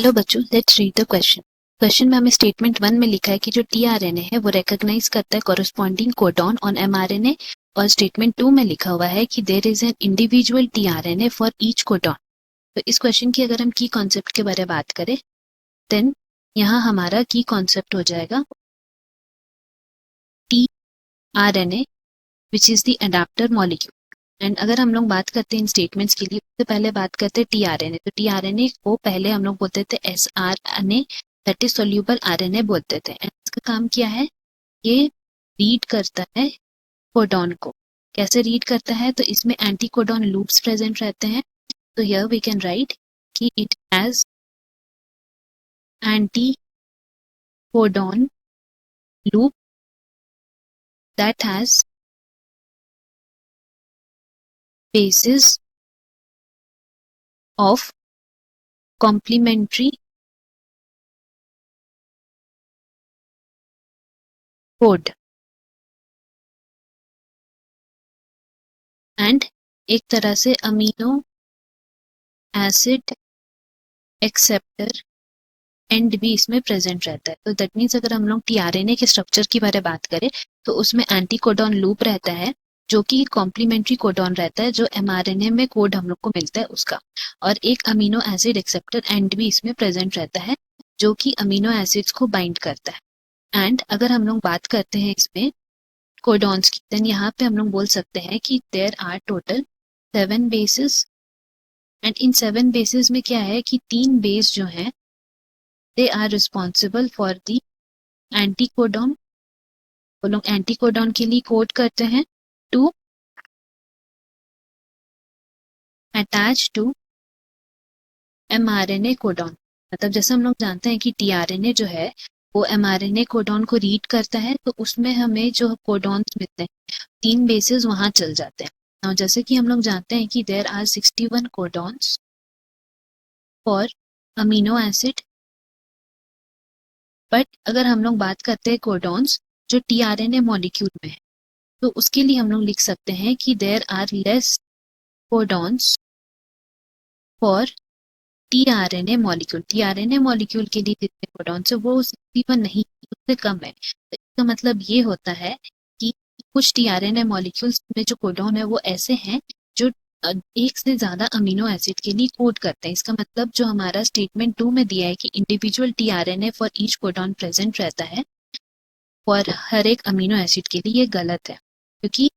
Hello बच्चों, let's read the question. Question में हमें स्टेटमेंट 1 में लिखा है कि जो टीआरएनए है वो रिकॉग्नाइज करता है कॉरस्पॉन्डिंग कोडॉन ऑन एमआरएनए, और स्टेटमेंट 2 में लिखा हुआ है कि there is an individual tRNA for each codon. तो इस क्वेश्चन की अगर हम की कॉन्सेप्ट के बारे में बात करें, देन यहाँ हमारा की कॉन्सेप्ट हो जाएगा tRNA which is the adapter molecule. And अगर हम लोग बात करते हैं इन स्टेटमेंट्स के लिए, उससे पहले बात करते हैं टीआरएनए। तो टीआरएनए को पहले हम लोग बोलते थे एसआरएनए, दैट इज सोल्यूबल आरएनए बोलते थे। एंड इसका काम क्या है, ये रीड करता है कोडॉन को। कैसे रीड करता है, तो इसमें एंटी कोडॉन लूप्स प्रेजेंट रहते हैं। तो हियर वी कैन राइट कि it has anti codon loop that has basis of complementary code and एक तरह से अमीनो एसिड एक्सेप्टर एंड भी इसमें प्रेजेंट रहता है। तो दैट मीन्स अगर हम लोग टीआरएनए के स्ट्रक्चर की बारे बात करें तो उसमें एंटी कोडॉन लूप रहता है जो कि कॉम्प्लीमेंट्री कोडॉन रहता है, जो एमआरएनए में कोड हम लोग को मिलता है उसका, और एक अमीनो एसिड एक्सेप्टर एंड भी इसमें प्रेजेंट रहता है जो कि अमीनो एसिड्स को बाइंड करता है। एंड अगर हम लोग बात करते हैं इसमें कोडॉन्स की, देन यहाँ पे हम लोग बोल सकते हैं कि there are total 7 bases. And in 7 bases में क्या है कि 3 बेस जो हैं they are responsible for the anticodon. वो लोग एंटीकोडॉन के लिए कोड करते हैं to attach to mRNA codon. मतलब जैसे हम लोग जानते हैं कि टीआरएनए जो है वो एमआरएनए कोडॉन को रीड करता है, तो उसमें हमें जो कोडॉन्स मिलते हैं 3 बेसिस वहां चल जाते हैं। और जैसे कि हम लोग जानते हैं कि there are 61 codons for amino acid, but अगर हम लोग बात करते हैं कोडॉन्स जो टीआरएनए मॉलिक्यूल में है, तो उसके लिए हम लोग लिख सकते हैं कि there are less codons for tRNA molecule. TRNA molecule के लिए जितने कोडॉन्स है वो 61 नहीं, उससे कम है। तो इसका मतलब ये होता है कि कुछ टीआरएनए मॉलिक्यूल्स में जो कोडॉन है वो ऐसे हैं जो एक से ज्यादा अमीनो एसिड के लिए कोड करते हैं। इसका मतलब जो हमारा स्टेटमेंट 2 में दिया है कि individual tRNA for each codon present रहता है और हर एक अमीनो एसिड के लिए, ये गलत है, क्योंकि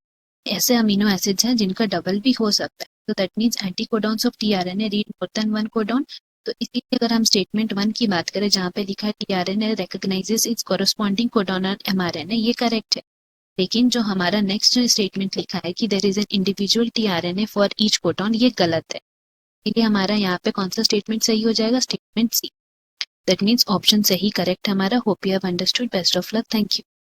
ऐसे अमीनो एसिड्स हैं जिनका डबल भी हो सकता है। तो that means anti codons of tRNA read more than 1 codon. तो इसीलिए अगर हम स्टेटमेंट 1 की बात करें जहाँ पे लिखा है tRNA recognises it's corresponding codon on mRNA, ये करेक्ट है। लेकिन जो हमारा नेक्स्ट जो स्टेटमेंट लिखा है कि there is an individual tRNA for each codon, ये गलत है। इसलिए हमारा यहाँ पे कौन सा स्टेटमेंट सही हो जाएगा, statement C. That means option सही करेक्ट हमारा। Hope you have understood. Best of luck. Thank you.